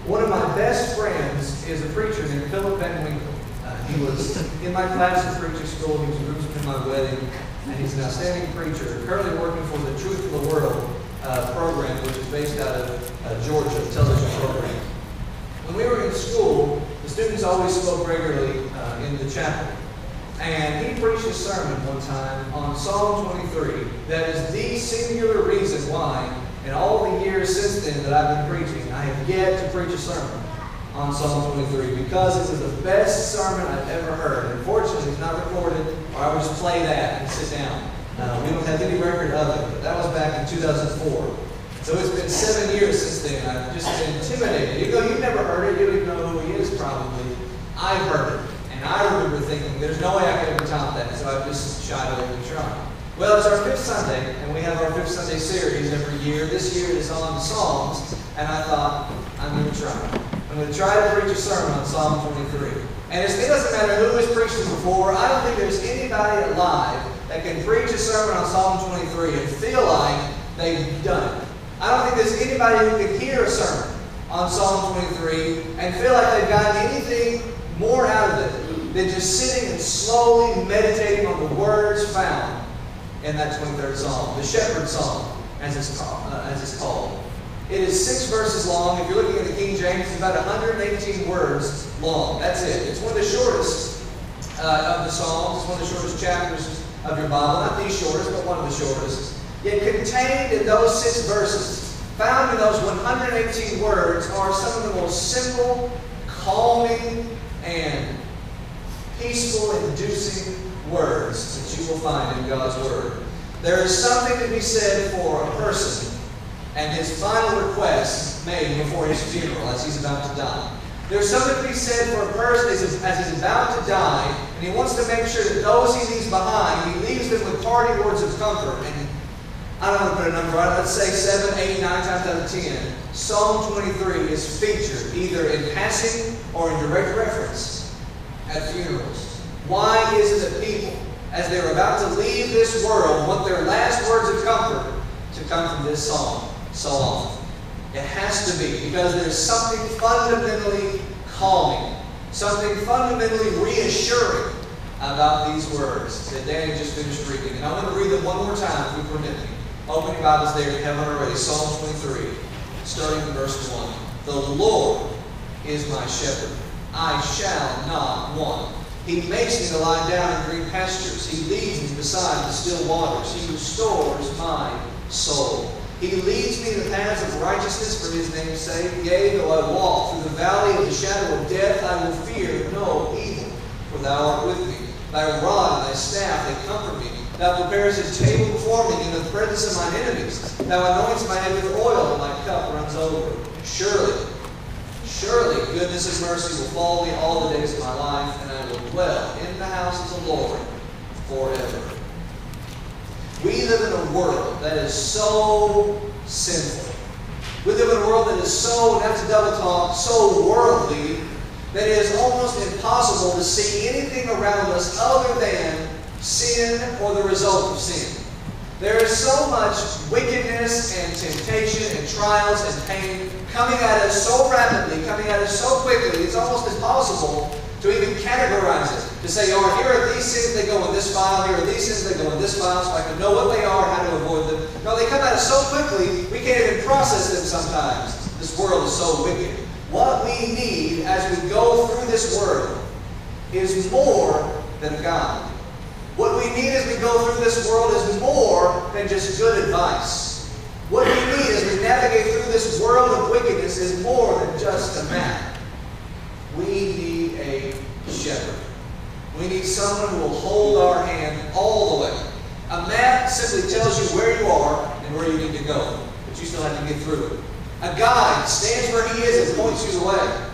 One of my best friends is a preacher named Philip Van Winkle. He was in my class at preaching school. He was a groomsman in my wedding, and he's an outstanding preacher. Currently working for the Truth of the World program, which is based out of Georgia, a television program. When we were in school, the students always spoke regularly in the chapel. And he preached a sermon one time on Psalm 23 that is the singular reason why, in all the years since then that I've been preaching, I have yet to preach a sermon on Psalm 23 because it was the best sermon I've ever heard. Unfortunately, it's not recorded, or I would just play that and sit down. We don't have any record of it, but that was back in 2004. So it's been 7 years since then. I've just been intimidated. You go, you've never heard it. You don't even know who he is, probably. I've heard it. And I remember thinking, there's no way I could ever top that. So I've just shied away from trying. Well, it's our 5th Sunday, and we have our 5th Sunday series every year. This year it's on the Psalms, and I thought, I'm going to try. I'm going to try to preach a sermon on Psalm 23. And it doesn't matter who has preached it before. I don't think there's anybody alive that can preach a sermon on Psalm 23 and feel like they've done it. I don't think there's anybody who can hear a sermon on Psalm 23 and feel like they've gotten anything more out of it than just sitting and slowly meditating on the words found in that 23rd Psalm, the Shepherd's Psalm, as it's called. It is 6 verses long. If you're looking at the King James, it's about 118 words long. That's it. It's one of the shortest of the Psalms. It's one of the shortest chapters of your Bible. Not the shortest, but one of the shortest. Yet contained in those 6 verses, found in those 118 words, are some of the most simple, calming, and peaceful-inducing words that you will find in God's Word. There is something to be said for a person and his final request made before his funeral as he's about to die. There's something to be said for a person as he's about to die, and he wants to make sure that those he leaves behind, he leaves them with parting words of comfort. And I don't want to put a number on it. Let's say 7, 8, 9 times out of 10. Psalm 23 is featured either in passing or in direct reference at funerals. Why is it that people, as they're about to leave this world, want their last words of comfort to come from this psalm so often? It has to be because there's something fundamentally calming, something fundamentally reassuring about these words that Danny just finished reading. And I'm going to read them one more time, if you permit me. Open your Bibles there if you haven't already. Psalm 23, starting in verse 1. The Lord is my shepherd. I shall not want. He makes me to lie down in green pastures. He leads me beside the still waters. He restores my soul. He leads me in the paths of righteousness for His name's sake. Yea, though I walk through the valley of the shadow of death, I will fear no evil, for Thou art with me. Thy rod and Thy staff, they comfort me. Thou preparest a table before me in the presence of mine enemies. Thou anointest my head with oil, and my cup runs over. Surely, goodness and mercy will follow me all the days of my life, and I will dwell in the house of the Lord forever. We live in a world that is so sinful. We live in a world that is so, and that's a double talk, so worldly, that it is almost impossible to see anything around us other than sin or the result of sin. There is so much wickedness and temptation and trials and pain coming at us so rapidly, coming at us so quickly, it's almost impossible to even categorize it. To say, oh, here are these sins, they go in this file, here are these sins, they go in this file, so I can know what they are, how to avoid them. No, they come at us so quickly, we can't even process them sometimes. This world is so wicked. What we need as we go through this world is more than God. What we need as we go through this world is more than just good advice. What we need as we navigate through this world of wickedness is more than just a map. We need a shepherd. We need someone who will hold our hand all the way. A map simply tells you where you are and where you need to go, but you still have to get through it. A guide stands where he is and points you the way.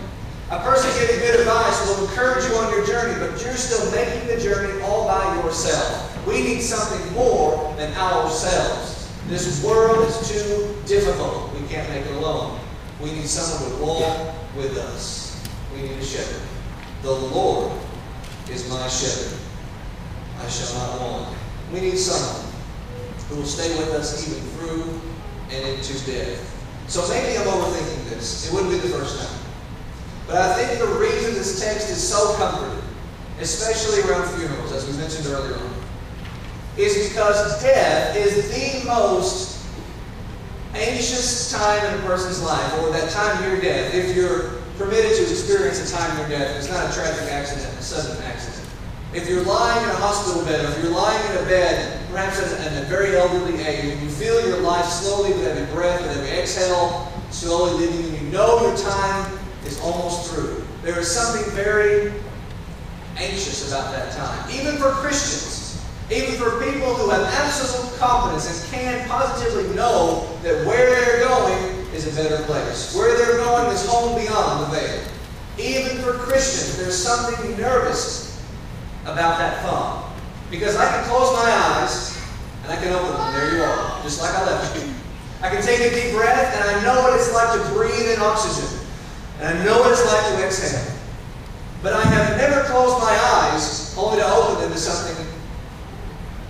A person giving good advice will encourage you on your journey, but you're still making the journey all by yourself. We need something more than ourselves. This world is too difficult. We can't make it alone. We need someone to walk with us. We need a shepherd. The Lord is my shepherd. I shall not want. We need someone who will stay with us even through and into death. So maybe I'm overthinking this. It wouldn't be the first time. But I think the reason this text is so comforting, especially around funerals, as we mentioned earlier on, is because death is the most anxious time in a person's life, or that time near death. If you're permitted to experience a time near death, it's not a tragic accident, a sudden accident. If you're lying in a hospital bed, or if you're lying in a bed, perhaps at a very elderly age, and you feel your life slowly with every breath, with every exhale, slowly leaving you, you know your time is almost through. There is something very anxious about that time. Even for Christians, even for people who have absolute confidence and can positively know that where they're going is a better place. Where they're going is home beyond the veil. Even for Christians, there's something nervous about that thought. Because I can close my eyes and I can open them. There you are, just like I left you. I can take a deep breath and I know what it's like to breathe in oxygen. And I know what it's like to exhale. But I have never closed my eyes only to open them to something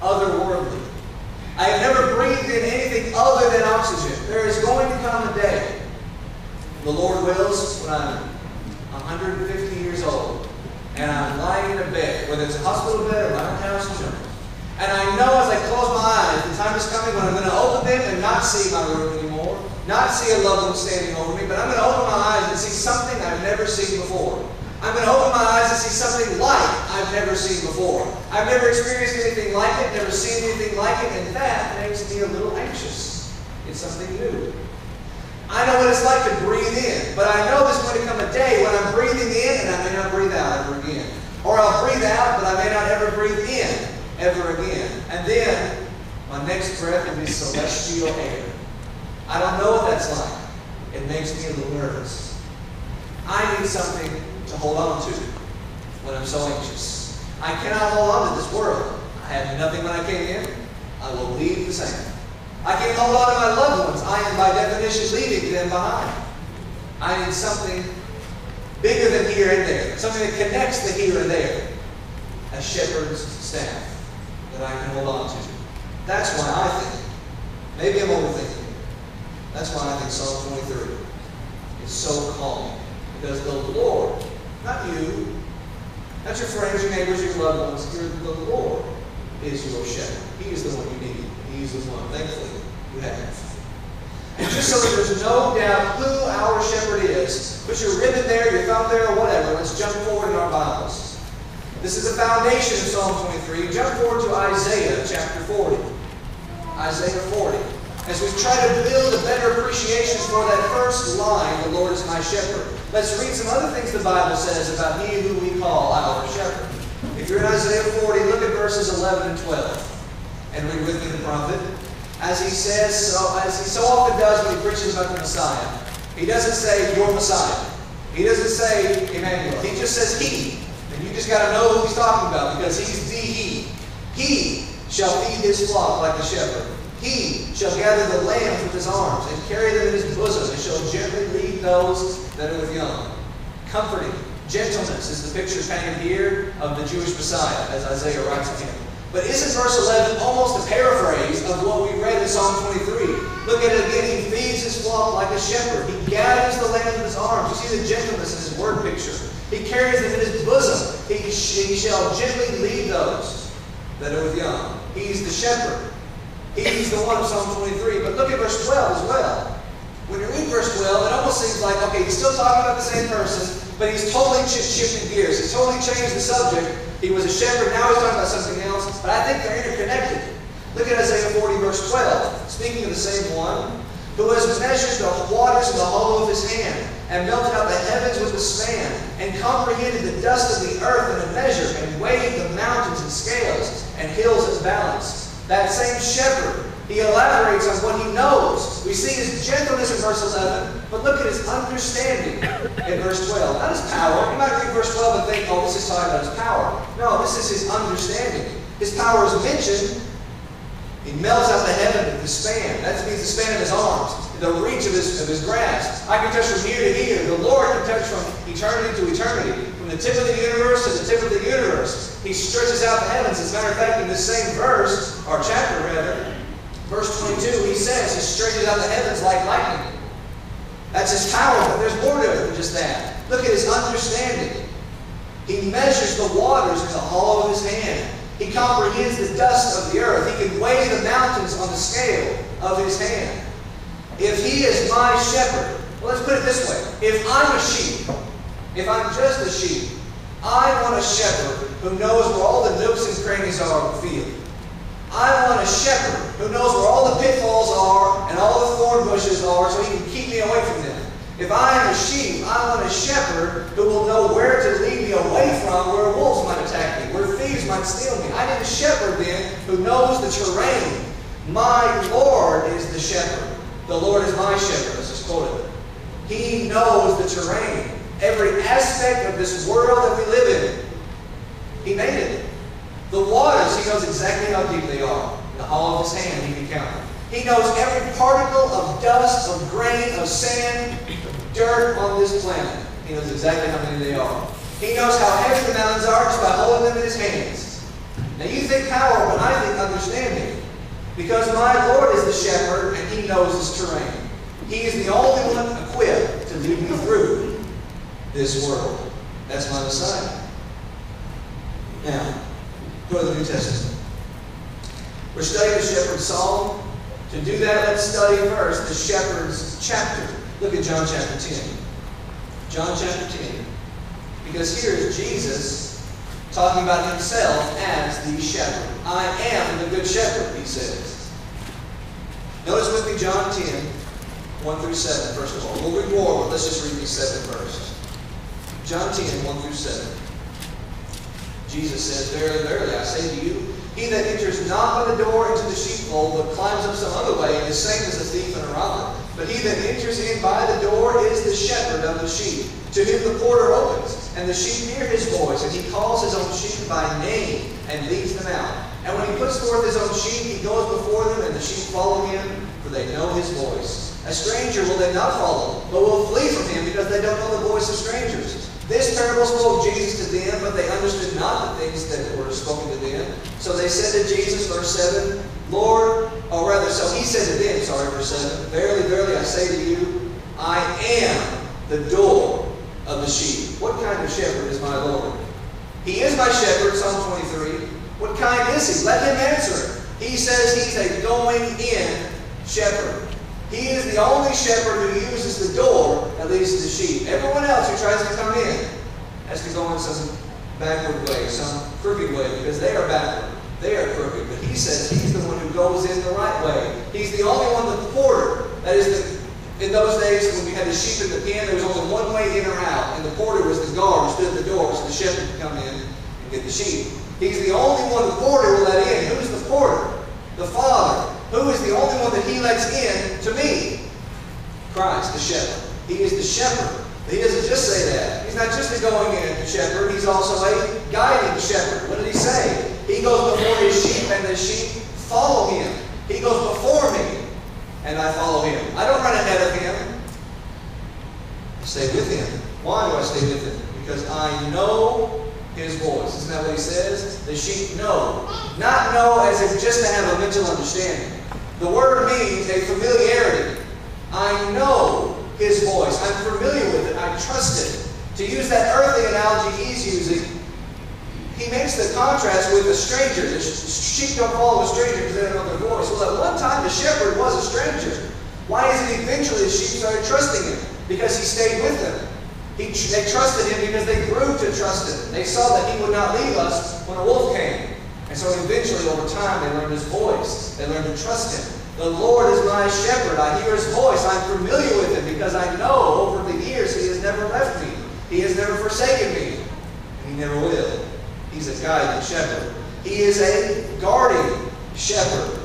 otherworldly. I have never breathed in anything other than oxygen. There is going to come a day, the Lord wills, when I'm 150 years old, and I'm lying in a bed, whether it's a hospital bed or my own house in general. And I know as I close my eyes, the time is coming when I'm going to open them and not see my room anymore, not see a loved one standing over me, but I'm going to open my eyes and see something I've never seen before. I'm going to open my eyes and see something like I've never seen before. I've never experienced anything like it, never seen anything like it, and that makes me a little anxious. It's something new. I know what it's like to breathe in, but I know there's going to come a day when I'm breathing in and I may not breathe out ever again. Or I'll breathe out, but I may not ever breathe in ever again. And then my next breath will be celestial air. I don't know what that's like. It makes me a little nervous. I need something to hold on to when I'm so anxious. I cannot hold on to this world. I had nothing when I came in. I will leave the same. I can't hold on to my loved ones. I am by definition leaving them behind. I need something bigger than here and there. Something that connects the here and there. A shepherd's staff that I can hold on to. That's why I think, maybe I'm overthinking, that's why I think Psalm 23 is so calming. Because the Lord, not you, not your friends, your neighbors, your loved ones, the Lord is your shepherd. He is the one you need. He is the one, thankfully, you have. And just so that there's no doubt who our shepherd is, put your ribbon there, your thumb there, or whatever. Let's jump forward in our Bibles. This is the foundation of Psalm 23. Jump forward to Isaiah chapter 40. Isaiah 40. As we try to build a better appreciation for that first line, the Lord is my shepherd. Let's read some other things the Bible says about He who we call our shepherd. If you're in Isaiah 40, look at verses 11 and 12. And read with me the prophet. As he so often does when he preaches about the Messiah. He doesn't say, your Messiah. He doesn't say, Emmanuel. He just says, He. And you just got to know who he's talking about, because he's the He. He shall feed his flock like a shepherd. He shall gather the lambs with his arms and carry them in his bosom, and shall gently lead those that are with young. Comforting. Gentleness is the picture painted here of the Jewish Messiah, as Isaiah writes of him. But isn't verse 11 almost a paraphrase of what we read in Psalm 23? Look at it again. He feeds his flock like a shepherd. He gathers the lambs in his arms. You see the gentleness in his word picture. He carries them in his bosom. He shall gently lead those that are with young. He's the shepherd. He's the one of Psalm 23. But look at verse 12 as well. When you read verse 12, it almost seems like, okay, he's still talking about the same person, but he's totally shifted gears. He's totally changed the subject. He was a shepherd, now he's talking about something else. But I think they're interconnected. Look at Isaiah 40, verse 12. Speaking of the same one, who has measured the waters in the hollow of his hand, and melted out the heavens with a span, and comprehended the dust of the earth in a measure, and weighed the mountains in scales, and hills in balance. That same shepherd, he elaborates on what he knows. We see his gentleness in verse 11, but look at his understanding in verse 12. Not his power. You might read verse 12 and think, oh, this is talking about his power. No, this is his understanding. His power is mentioned. He melts out the heaven with the span. That means the span of his arms, the reach of his grasp. I can touch from here to here. The Lord can touch from eternity to eternity. From the tip of the universe to the tip of the universe. He stretches out the heavens. As a matter of fact, in this same verse, or chapter rather, verse 22, he says he stretches out the heavens like lightning. That's his power, but there's more to it than just that. Look at his understanding. He measures the waters in the hollow of his hand. He comprehends the dust of the earth. He can weigh the mountains on the scale of his hand. If he is my shepherd, well, let's put it this way. If I'm a sheep, if I'm just a sheep, I want a shepherd who knows where all the nooks and crannies are of the field. I want a shepherd who knows where all the pitfalls are and all the thorn bushes are so he can keep me away from them. If I am a sheep, I want a shepherd who will know where to lead me away from where wolves might attack me, where thieves might steal me. I need a shepherd then who knows the terrain. My Lord is the shepherd. The Lord is my shepherd, as is quoted. He knows the terrain, every aspect of this world that we live in. He made it. The waters, He knows exactly how deep they are. In the hollow of His hand, He can count them. He knows every particle of dust, of grain, of sand, of dirt on this planet. He knows exactly how many they are. He knows how heavy the mountains are just by holding them in His hands. Now you think power, but I think understanding. Because my Lord is the shepherd, and He knows His terrain. He is the only one equipped to lead me through this world. That's my Messiah. Now, go to the New Testament. We're studying the shepherd's psalm. To do that, let's study first the shepherd's chapter. Look at John chapter 10. John chapter 10. Because here is Jesus talking about Himself as the shepherd. I am the good shepherd, He says. Notice with me John 10, 1 through 7, first of all. We'll read more, but let's just read these 7 first. John 10, 1 through 7. Jesus says, Verily, verily, I say to you, he that enters not by the door into the sheepfold, but climbs up some other way, is the same as a thief and a robber. But he that enters in by the door is the shepherd of the sheep. To him the porter opens, and the sheep hear his voice, and he calls his own sheep by name, and leads them out. And when he puts forth his own sheep, he goes before them, and the sheep follow him, for they know his voice. A stranger will they not follow, but will flee from him, because they don't know the voice of strangers. This parable spoke Jesus to them, but they understood not the things that were spoken to them. So they said to Jesus, verse 7, Lord, or rather, so he said to them, verse 7, Verily, verily, I say to you, I am the door of the sheep. What kind of shepherd is my Lord? He is my shepherd, Psalm 23. What kind is He? Let Him answer. He says He's a going-in shepherd. He is the only shepherd who uses the door that leads to the sheep. Everyone else who tries to come in has to go in some backward way, some crooked way, because they are backward. They are crooked. But He says He's the one who goes in the right way. He's the only one, the porter. That is, in those days when we had the sheep in the pen, there was only one way in or out, and the porter was the guard who stood at the door so the shepherd could come in and get the sheep. He's the only one the porter will let in. Who's the porter? The Father. Who is the only one that He lets in to me? Christ, the shepherd. He is the shepherd. He doesn't just say that. He's not just a going-in shepherd. He's also a guiding shepherd. What did He say? He goes before His sheep, and the sheep follow Him. He goes before me, and I follow Him. I don't run ahead of Him. I stay with Him. Why do I stay with Him? Because I know His voice. Isn't that what He says? The sheep know. Not know as if just to have a mental understanding. The word means a familiarity. I know His voice. I'm familiar with it. I trust it. To use that earthly analogy He's using, He makes the contrast with a stranger. The sheep don't follow a stranger because they don't know their voice. Well, at one time the shepherd was a stranger. Why is it eventually the sheep started trusting Him? Because He stayed with them. They trusted Him because they grew to trust Him. They saw that He would not leave us when a wolf came. And so eventually, over time, they learned His voice. They learned to trust Him. The Lord is my shepherd. I hear His voice. I'm familiar with Him because I know over the years He has never left me. He has never forsaken me. And He never will. He's a guiding shepherd. He is a guarding shepherd.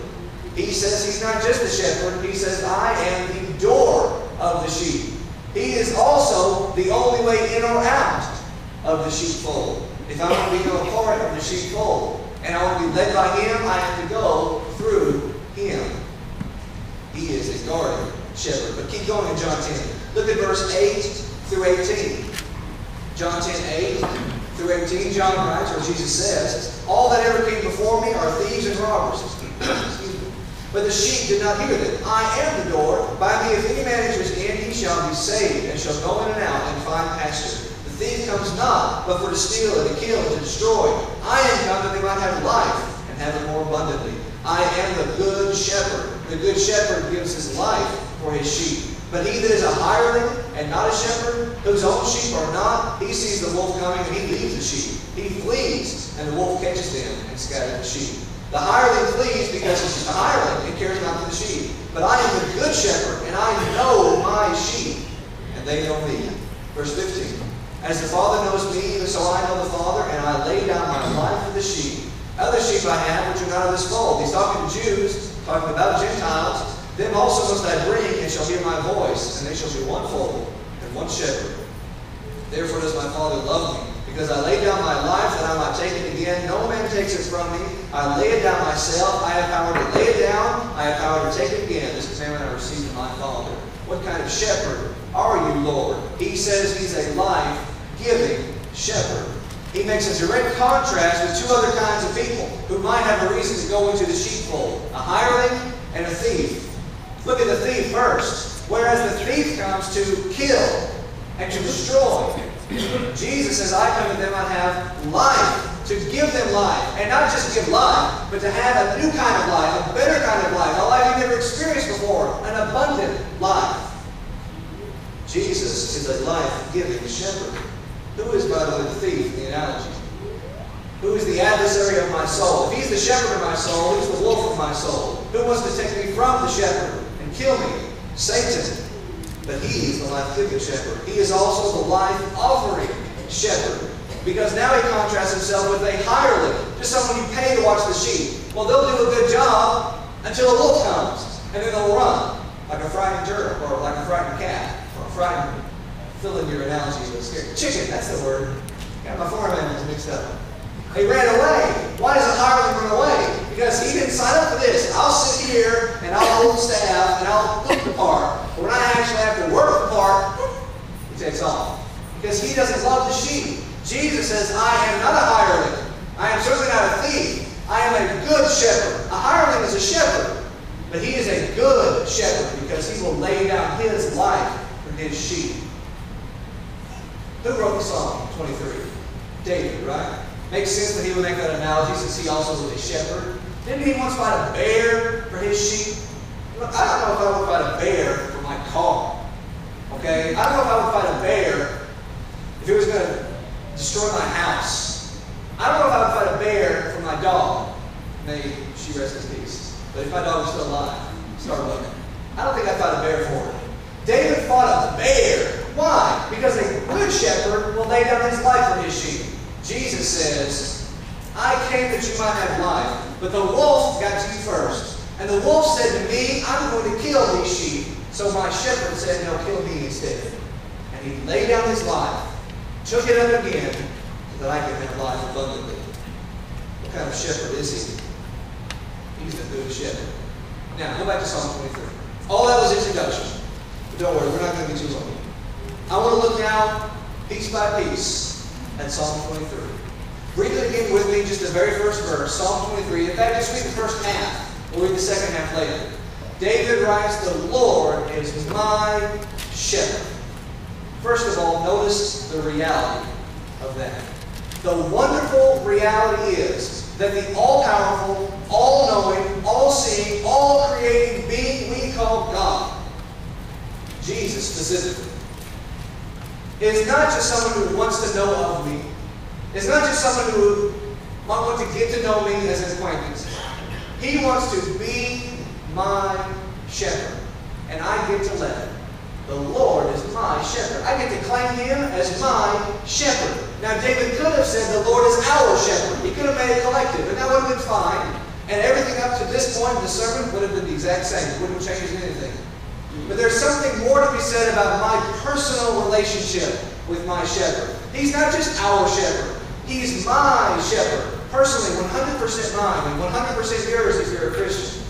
He says He's not just a shepherd. He says, I am the door of the sheep. He is also the only way in or out of the sheepfold. If I want to become a part of the sheepfold, and I want to be led by Him, I have to go through Him. He is a guardian shepherd. But keep going in John 10. Look at verse 8 through 18. John 10, 8 through 18, John writes, or Jesus says, All that ever came before me are thieves and robbers. But the sheep did not hear them. I am the door. By me, if any man enters in, he shall be saved, and shall go in and out and find pasture. but for to steal and to kill and to destroy. I am come that they might have life and have it more abundantly. I am the good shepherd. The good shepherd gives his life for his sheep. But he that is a hireling and not a shepherd, whose own sheep are not, he sees the wolf coming and he leaves the sheep. He flees, and the wolf catches them and scatters the sheep. The hireling flees because he's just a hireling and cares not for the sheep. But I am the good shepherd, and I know my sheep, and they know me. Verse 15. As the Father knows me, even so I know the Father, and I lay down my life for the sheep. Other sheep I have which are not of this fold. He's talking to Jews, talking about Gentiles. Them also must I bring, and shall hear my voice, and they shall be one fold and one shepherd. Therefore does my Father love me, because I lay down my life that I might take it again. No man takes it from me. I lay it down myself. I have power to lay it down. I have power to take it again. This commandment I received from my Father. What kind of shepherd are you, Lord? He says he's a life-giving shepherd. He makes a direct contrast with two other kinds of people who might have a reason to go into the sheepfold: a hireling and a thief. Look at the thief first. Whereas the thief comes to kill and to destroy, Jesus says, I come that they might have life, to give them life. And not just give life, but to have a new kind of life, a better kind of life, a life you've never experienced before, an abundant life. Jesus is a life-giving shepherd. Who is, by the way, the thief in the analogy? Who is the adversary of my soul? If he's the shepherd of my soul, who's the wolf of my soul? Who wants to take me from the shepherd and kill me? Satan. But he is the life-giving shepherd. He is also the life-offering shepherd. Because now he contrasts himself with a hireling, just someone you pay to watch the sheep. Well, they'll do a good job until a wolf comes, and then they'll run like a frightened turnip, or like a frightened cat, or a frightened, fill in your analogy with a scared chicken. That's the word. Got my farm animals mixed up. He ran away. Why does a hireling run away? Because he didn't sign up for this. I'll sit here and I'll hold staff and I'll look the part. But when I actually have to work the part, he takes off. Because he doesn't love the sheep. Jesus says, I am not a hireling. I am certainly not a thief. I am a good shepherd. A hireling is a shepherd. But he is a good shepherd because he will lay down his life for his sheep. Who wrote the Psalm 23? David, right? Makes sense that he would make that analogy since he also was a shepherd. Didn't he once fight a bear for his sheep? Look, I don't know if I would fight a bear for my car. Okay? I don't know if I would fight a bear if it was going to destroy my house. I don't know if I would fight a bear for my dog. May she rest in peace. But if my dog was still alive, start looking. I don't think I'd fight a bear for it. David fought a bear. Why? Because a good shepherd will lay down his life for his sheep. Jesus says, I came that you might have life, but the wolf got to you first. And the wolf said to me, I'm going to kill these sheep. So my shepherd said, no, kill me instead. And he laid down his life, took it up again, so that I could have life abundantly. What kind of shepherd is he? He's the good shepherd. Now, go back to Psalm 23. All that was introduction. But don't worry, we're not going to be too long. I want to look now, piece by piece, at Psalm 23. Read it again with me, just the very first verse, Psalm 23. In fact, just read the first half. We'll read the second half later. David writes, the Lord is my shepherd. First of all, notice the reality of that. The wonderful reality is that the all-powerful, all-knowing, all-seeing, all-creating being we call God, Jesus specifically, is not just someone who wants to know of me. It's not just someone who might want to get to know me as an acquaintance. He wants to be my shepherd, and I get to let him. The Lord is my shepherd. I get to claim him as my shepherd. Now, David could have said the Lord is our shepherd. He could have made it collective, and that would have been fine. And everything up to this point in the sermon would have been the exact same. It wouldn't have changed anything. But there's something more to be said about my personal relationship with my shepherd. He's not just our shepherd. He's my shepherd. Personally, 100% mine and 100% yours if you're a Christian.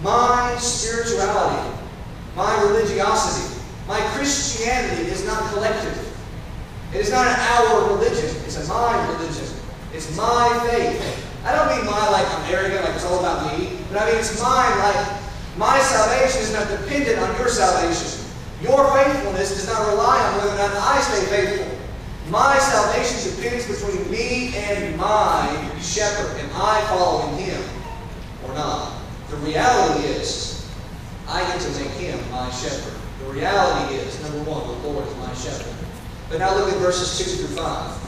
My spirituality, my religiosity, my Christianity is not collective. It is not an our religion. It's a my religion. It's my faith. I don't mean my like I'm arrogant, like it's all about me. But I mean it's mine, like my salvation is not dependent on your salvation. Your faithfulness does not rely on whether or not I stay faithful. My salvation depends between me and my shepherd. Am I following him or not? The reality is, I get to make him my shepherd. The reality is, number one, the Lord is my shepherd. But now look at verses 2 through 5.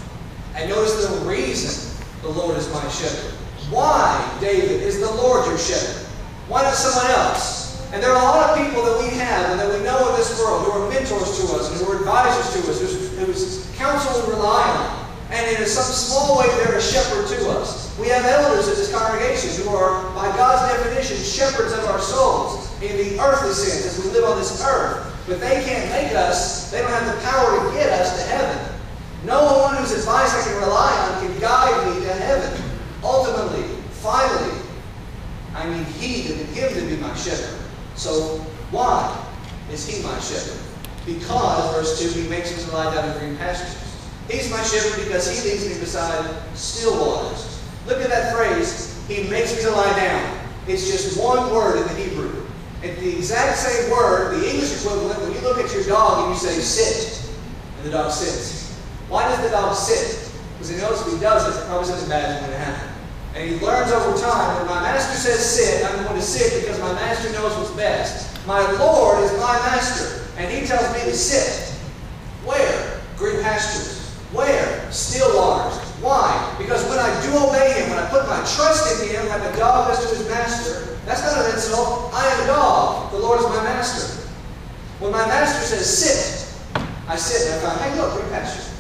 And notice the reason the Lord is my shepherd. Why, David, is the Lord your shepherd? Why not someone else? And there are a lot of people that we have and that we know in this world who are mentors to us and who are advisors to us, whose counsel we rely on. And in some small way, they're a shepherd to us. We have elders in this congregation who are, by God's definition, shepherds of our souls in the earthly sense as we live on this earth. But they can't make us, they don't have the power to get us to heaven. No one whose advice I can rely on can guide me to heaven. Ultimately, finally, I need him to be my shepherd. So, why is he my shepherd? Because, verse 2, he makes me to lie down in green pastures. He's my shepherd because he leads me beside still waters. Look at that phrase, he makes me to lie down. It's just one word in the Hebrew. It's the exact same word, the English equivalent, when you look at your dog and you say, sit, and the dog sits. Why does the dog sit? Because he knows if he does it, probably something bad is going to happen. And he learns over time, when my master says sit, I'm going to sit because my master knows what's best. My Lord is my master, and he tells me to sit. Where? Green pastures. Where? Still waters. Why? Because when I do obey him, when I put my trust in him like a dog does to his master, that's not an insult. I am a dog. The Lord is my master. When my master says sit, I sit and I find, hey, look, green pastures.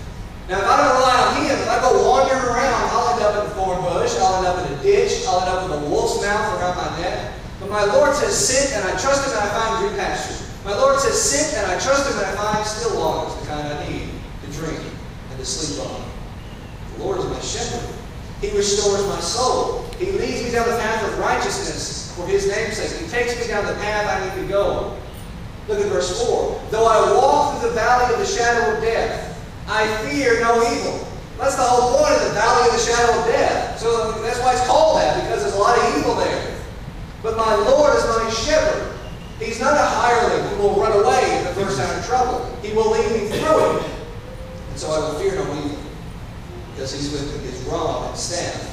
Now, if I don't rely on him, if I go wandering around, I'll end up in a thorn bush, I'll end up in a ditch, I'll end up with a wolf's mouth around my neck. But my Lord says, sit, and I trust him, and I find green pastures. My Lord says, sit, and I trust him, and I find still waters, the kind I need to drink and to sleep on. The Lord is my shepherd. He restores my soul. He leads me down the path of righteousness for his name's sake. He takes me down the path I need to go. Look at verse 4. Though I walk through the valley of the shadow of death, I fear no evil. That's the whole point of the valley of the shadow of death. So that's why it's called that, because there's a lot of evil there. But my Lord is my shepherd. He's not a hireling who will run away in the first sign of trouble. He will lead me through it. And so I will fear no evil, because he's with me. His rod and staff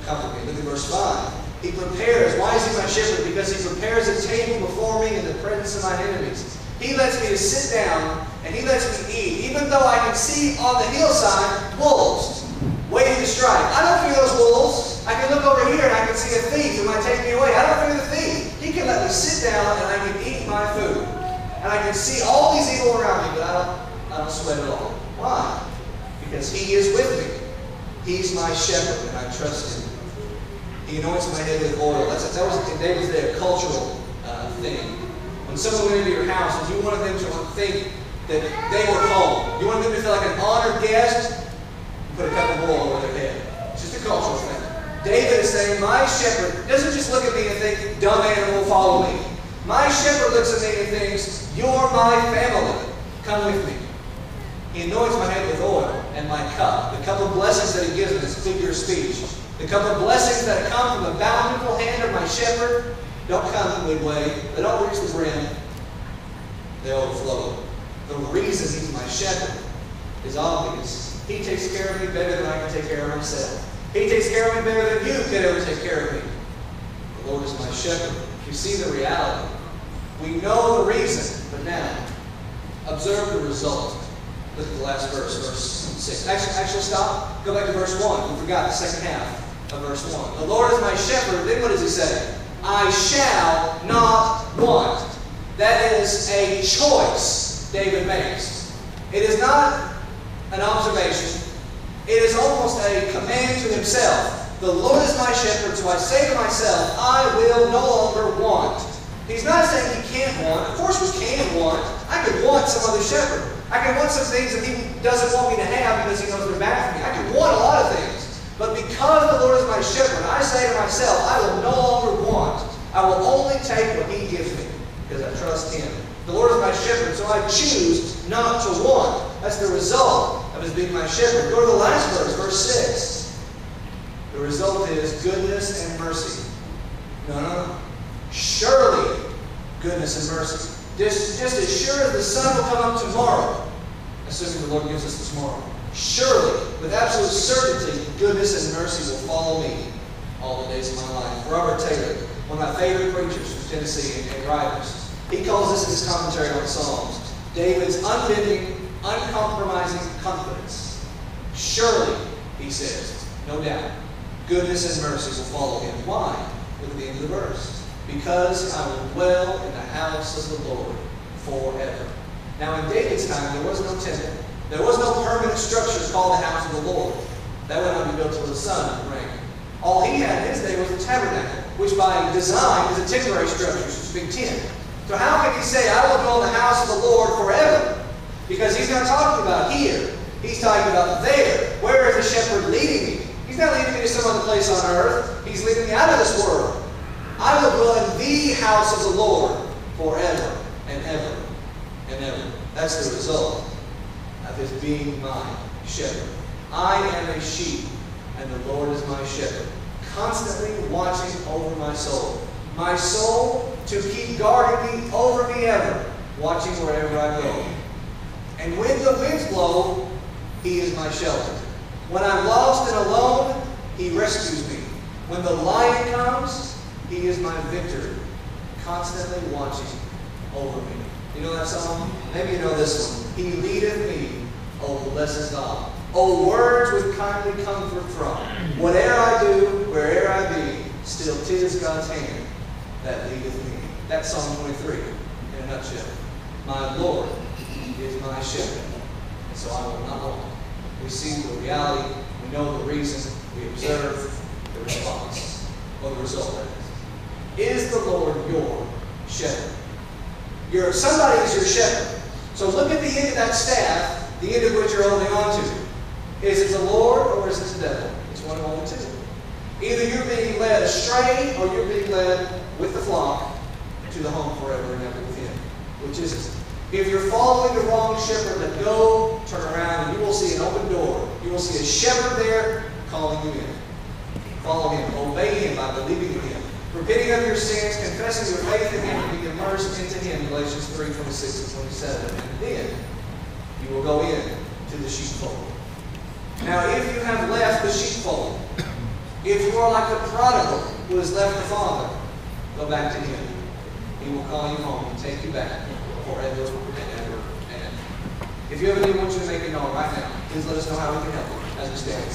comfort me. Look at verse 5. He prepares. Why is he my shepherd? Because he prepares a table before me in the presence of my enemies. He lets me to sit down, and he lets me eat, even though I can see on the hillside wolves waiting to strike. I don't fear those wolves. I can look over here and I can see a thief who might take me away. I don't fear the thief. He can let me sit down and I can eat my food. And I can see all these evil around me, but I don't sweat at all. Why? Because he is with me. He's my shepherd, and I trust him. He anoints my head with oil. That was in David's day a cultural thing. When someone went into your house and you wanted them to think that they were home, you wanted them to feel like an honored guest, you put a cup of oil over their head. It's just a cultural thing. David is saying, my shepherd doesn't just look at me and think, dumb animal, follow me. My shepherd looks at me and thinks, you're my family. Come with me. He anoints my head with oil and my cup. The cup of blessings that he gives me is a figure of speech. The cup of blessings that come from the bountiful hand of my shepherd don't come midway. They don't reach the brim. They overflow. The reason he's my shepherd is obvious. He takes care of me better than I can take care of myself. He takes care of me better than you could ever take care of me. The Lord is my shepherd. You see the reality. We know the reason, but now, observe the result. Look at the last verse, verse 6. Actually, stop. Go back to verse 1. We forgot the second half of verse 1. The Lord is my shepherd. Then what does he say? I shall not want. That is a choice David makes. It is not an observation. It is almost a command to himself. The Lord is my shepherd, so I say to myself, I will no longer want. He's not saying he can't want. Of course we can want. I could want some other shepherd. I can want some things that he doesn't want me to have because he knows they're bad for me. I can want a lot of things. But because the Lord is my shepherd, I say to myself, I will no longer want. I will only take what he gives me because I trust him. The Lord is my shepherd, so I choose not to want. That's the result of his being my shepherd. Go to the last verse, verse 6. The result is goodness and mercy. No. Surely goodness and mercy. Just as sure as the sun will come up tomorrow, as assuming the Lord gives us this morning. Surely, with absolute certainty, goodness and mercy will follow me all the days of my life. Robert Taylor, one of my favorite preachers from Tennessee and writers, he calls this in his commentary on the Psalms, David's unbending, uncompromising confidence. Surely, he says, no doubt, goodness and mercy will follow him. Why? Look at the end of the verse. Because I will dwell in the house of the Lord forever. Now in David's time, there was no temple. There was no permanent structure called the house of the Lord. That would not be built till the sun reigned. All he had in his day was the tabernacle, which by design is a temporary structure, it's a big tent. So how can he say, I will dwell in the house of the Lord forever? Because he's not talking about here. He's talking about there. Where is the shepherd leading me? He's not leading me to some other place on earth. He's leading me out of this world. I will dwell in the house of the Lord forever and ever and ever. That's the result of his being my shepherd. I am a sheep, and the Lord is my shepherd, constantly watching over my soul. My soul to keep guarding me over me ever, watching wherever I go. And when the winds blow, he is my shelter. When I'm lost and alone, he rescues me. When the lion comes, he is my victory, constantly watching over me. You know that song? Maybe you know this one. He leadeth me, O blessed God. O words with kindly comfort from. Whate'er I do, where'er I be, still 'tis God's hand that leadeth me. That's Psalm 23 in a nutshell. My Lord is my shepherd, and so I will not want. We see the reality, we know the reason, we observe the response, or the result of it. Is the Lord your shepherd? Somebody is your shepherd. So look at the end of that staff, the end of which you're holding on to. Is it the Lord or is it the devil? It's one of only two. Either you're being led astray or you're being led with the flock to the home forever and ever with him. Which is it? If you're following the wrong shepherd, let go, turn around, and you will see an open door. You will see a shepherd there calling you in. Follow him. Obey him by believing in him. Repenting of your sins, confessing your faith in him, and being immersed into him, Galatians 3:26 and 27. And then you will go in to the sheepfold. Now, if you have left the sheepfold, if you are like the prodigal who has left the father, go back to him. He will call you home and take you back forever and ever and ever. If you have a need, I want you to make it known right now. Please let us know how we can help you as we stand.